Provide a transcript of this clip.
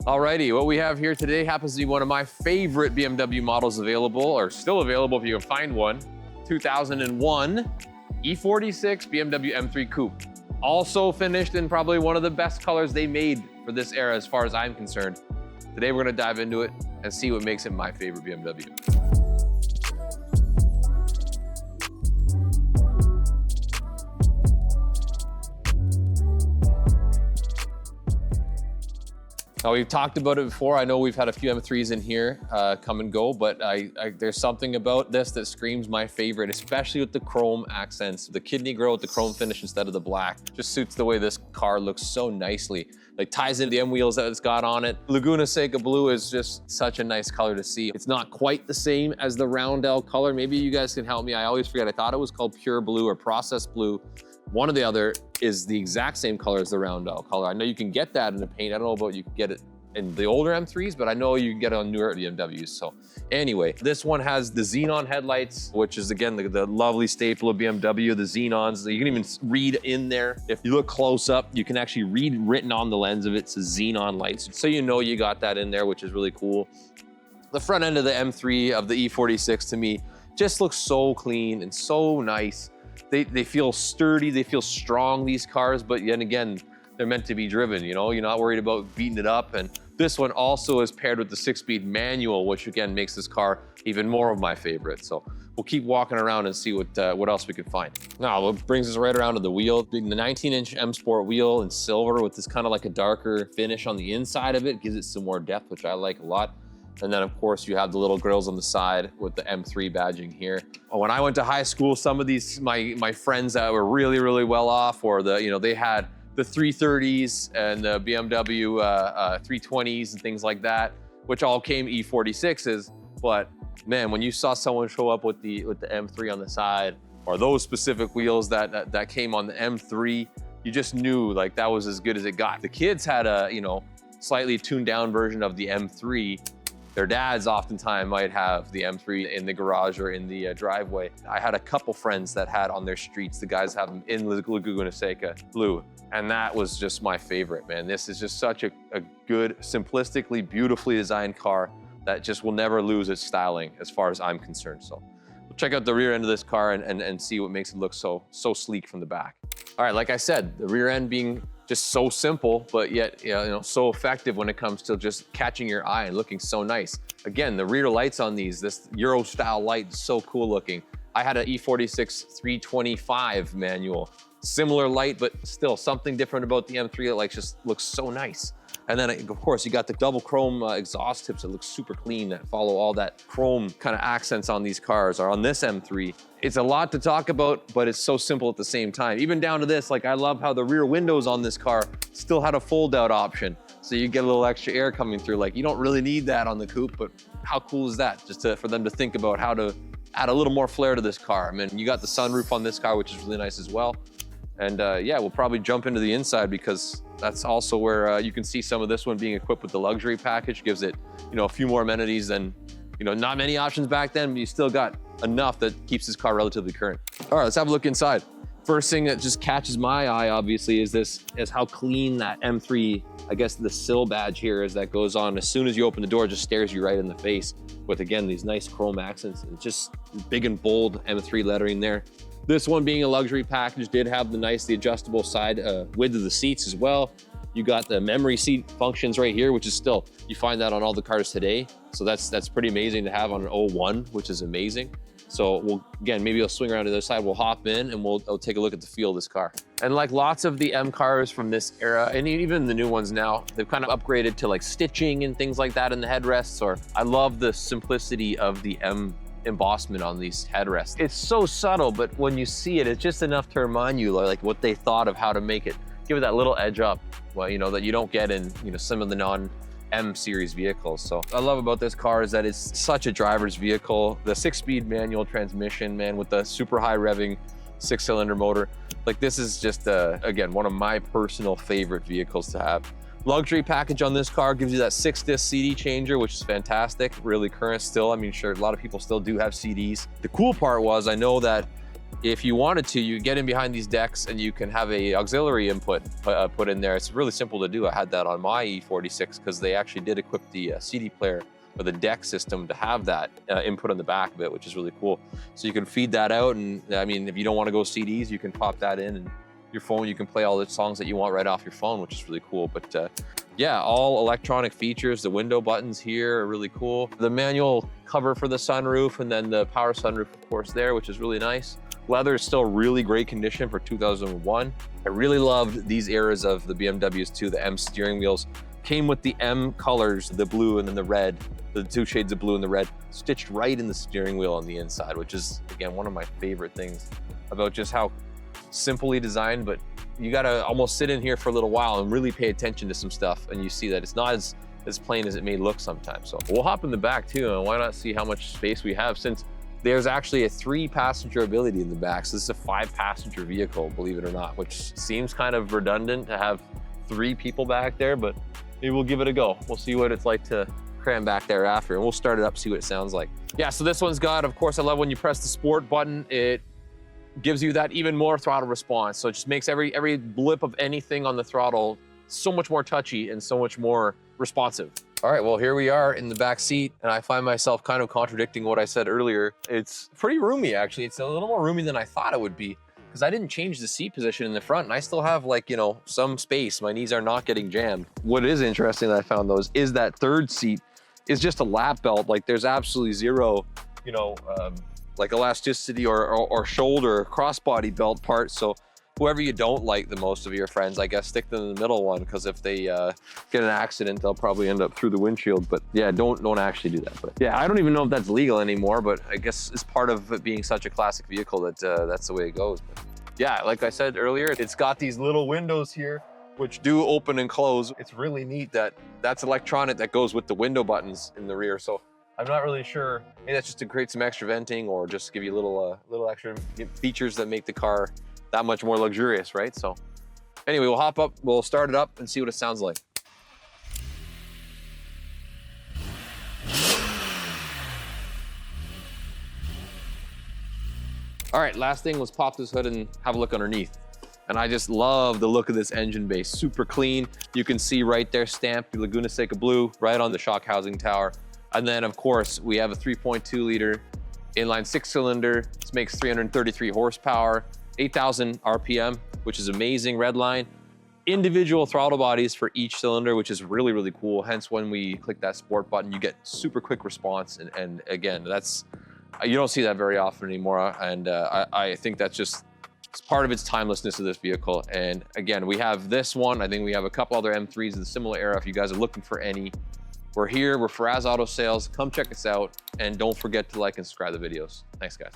Alrighty, what we have here today happens to be one of my favorite BMW models available, or still available if you can find one. 2001 E46 BMW M3 Coupe. Also finished in probably one of the best colors they made for this era as far as I'm concerned. Today we're gonna dive into it and see what makes it my favorite BMW. Now, we've talked about it before. I know we've had a few M3s in here come and go, but there's something about this that screams my favorite, especially with the chrome accents. The kidney grille with the chrome finish instead of the black just suits the way this car looks so nicely. Like ties into the M wheels that it's got on it. Laguna Seca blue is just such a nice color to see. It's not quite the same as the Roundel color. Maybe you guys can help me. I always forget. I thought it was called pure blue or processed blue. One or the other is the exact same color as the Roundel color. I know you can get that in the paint. I don't know about you can get it in the older M3s, but I know you can get it on newer BMWs. So anyway, this one has the xenon headlights, which is again, the lovely staple of BMW, the xenons. You can even read in there. If you look close up, you can actually read written on the lens of it, it's xenon lights. So you know you got that in there, which is really cool. The front end of the M3 of the E46 to me just looks so clean and so nice. They feel sturdy, they feel strong, these cars, but yet again, they're meant to be driven, you know? You're not worried about beating it up. And this one also is paired with the 6-speed manual, which again makes this car even more of my favorite. So we'll keep walking around and see what else we can find. Now, what brings us right around to the wheel. The 19-inch M Sport wheel in silver with this kind of like a darker finish on the inside of it, gives it some more depth, which I like a lot. And then of course you have the little grills on the side with the M3 badging here. When I went to high school, some of these, my friends that were really, really well off, or they had the 330s and the BMW 320s and things like that, which all came E46s. But man, when you saw someone show up with the M3 on the side, or those specific wheels that came on the M3, you just knew like that was as good as it got. The kids had a slightly tuned down version of the M3. Their dads oftentimes might have the M3 in the garage or in the driveway. I had a couple friends that had on their streets, the guys have them in Laguna Seca blue. And that was just my favorite, man. This is just such a good, simplistically, beautifully designed car that just will never lose its styling as far as I'm concerned. So we'll check out the rear end of this car and see what makes it look so sleek from the back. All right, like I said, the rear end being just so simple, but yet so effective when it comes to just catching your eye and looking so nice. Again, the rear lights on these, this Euro style light is so cool looking. I had an E46 325 manual, similar light, but still something different about the M3 that just looks so nice. And then of course you got the double chrome exhaust tips that look super clean, that follow all that chrome kind of accents on these cars, or on this M3. It's a lot to talk about, but it's so simple at the same time. Even down to this, I love how the rear windows on this car still had a fold out option. So you get a little extra air coming through. You don't really need that on the coupe, but how cool is that? Just for them to think about how to add a little more flair to this car. I mean, you got the sunroof on this car, which is really nice as well. And yeah, we'll probably jump into the inside because that's also where you can see some of this one being equipped with the luxury package. Gives it, a few more amenities than, not many options back then, but you still got enough that keeps this car relatively current. All right, let's have a look inside. First thing that just catches my eye, obviously, is how clean that M3, I guess the sill badge here is that goes on. As soon as you open the door, it just stares you right in the face with, again, these nice chrome accents. It's just big and bold M3 lettering there. This one being a luxury package did have the adjustable side width of the seats as well. You got the memory seat functions right here, which is still, you find that on all the cars today. So that's pretty amazing to have on an 01, which is amazing. So maybe I'll swing around to the other side, we'll hop in and we'll take a look at the feel of this car. And like lots of the M cars from this era, and even the new ones now, they've kind of upgraded to stitching and things like that in the headrests, or I love the simplicity of the M embossment on these headrests. It's so subtle, but when you see it, it's just enough to remind you what they thought of how to make it, give it that little edge up, that you don't get in some of the non-M series vehicles. So I love about this car is that it's such a driver's vehicle. The 6-speed manual transmission, man, with the super high revving 6-cylinder motor. This is just again, one of my personal favorite vehicles to have. Luxury package on this car gives you that 6-disc CD changer, which is fantastic, really current still. I mean, sure, a lot of people still do have CDs. The cool part was, I know that if you wanted to, you get in behind these decks and you can have a auxiliary input put in there. It's really simple to do. I had that on my E46 because they actually did equip the CD player with a deck system to have that input on the back of it, which is really cool. So you can feed that out, and I mean, if you don't want to go CDs, you can pop that in, and your phone, you can play all the songs that you want right off your phone, which is really cool. But yeah, all electronic features. The window buttons here are really cool. The manual cover for the sunroof, and then the power sunroof, of course, there, which is really nice. Leather is still really great condition for 2001. I really loved these eras of the BMWs too. The M steering wheels came with the M colors, the blue and then the red, the two shades of blue and the red, stitched right in the steering wheel on the inside, which is, again, one of my favorite things about just how simply designed, but you gotta almost sit in here for a little while and really pay attention to some stuff, and you see that it's not as plain as it may look sometimes. So we'll hop in the back too, and why not see how much space we have, since there's actually a 3-passenger ability in the back. So this is a 5-passenger vehicle, believe it or not, which seems kind of redundant to have 3 people back there, but maybe we'll give it a go. We'll see what it's like to cram back there after, and we'll start it up, see what it sounds like. Yeah, so this one's got, of course, I love when you press the sport button, it gives you that even more throttle response. So it just makes every blip of anything on the throttle so much more touchy and so much more responsive. All right, well, here we are in the back seat, and I find myself kind of contradicting what I said earlier. It's pretty roomy, actually. It's a little more roomy than I thought it would be, because I didn't change the seat position in the front, and I still have, like, you know, some space. My knees are not getting jammed. What is interesting that I found, though, is that third seat is just a lap belt. Like, there's absolutely zero, you know, like elasticity or shoulder crossbody belt part. So whoever you don't like the most of your friends, I guess, stick them in the middle one, because if they get an accident, they'll probably end up through the windshield. But yeah, don't actually do that. But yeah, I don't even know if that's legal anymore, but I guess it's part of it being such a classic vehicle that that's the way it goes. But yeah, like I said earlier, it's got these little windows here which do open and close. It's really neat that that's electronic that goes with the window buttons in the rear. So I'm not really sure. Maybe that's just to create some extra venting, or just give you little extra features that make the car that much more luxurious, right? So anyway, we'll hop up, we'll start it up and see what it sounds like. All right, last thing, let's pop this hood and have a look underneath. And I just love the look of this engine bay. Super clean. You can see right there stamped Laguna Seca blue right on the shock housing tower. And then, of course, we have a 3.2 liter inline 6-cylinder. This makes 333 horsepower, 8,000 RPM, which is amazing. Red line. Individual throttle bodies for each cylinder, which is really, really cool. Hence, when we click that sport button, you get super quick response. And again, you don't see that very often anymore. And I think that's just, it's part of its timelessness of this vehicle. And again, we have this one. I think we have a couple other M3s in the similar era if you guys are looking for any. We're here, we're Faraz Auto Sales. Come check us out, and don't forget to like and subscribe to the videos. Thanks, guys.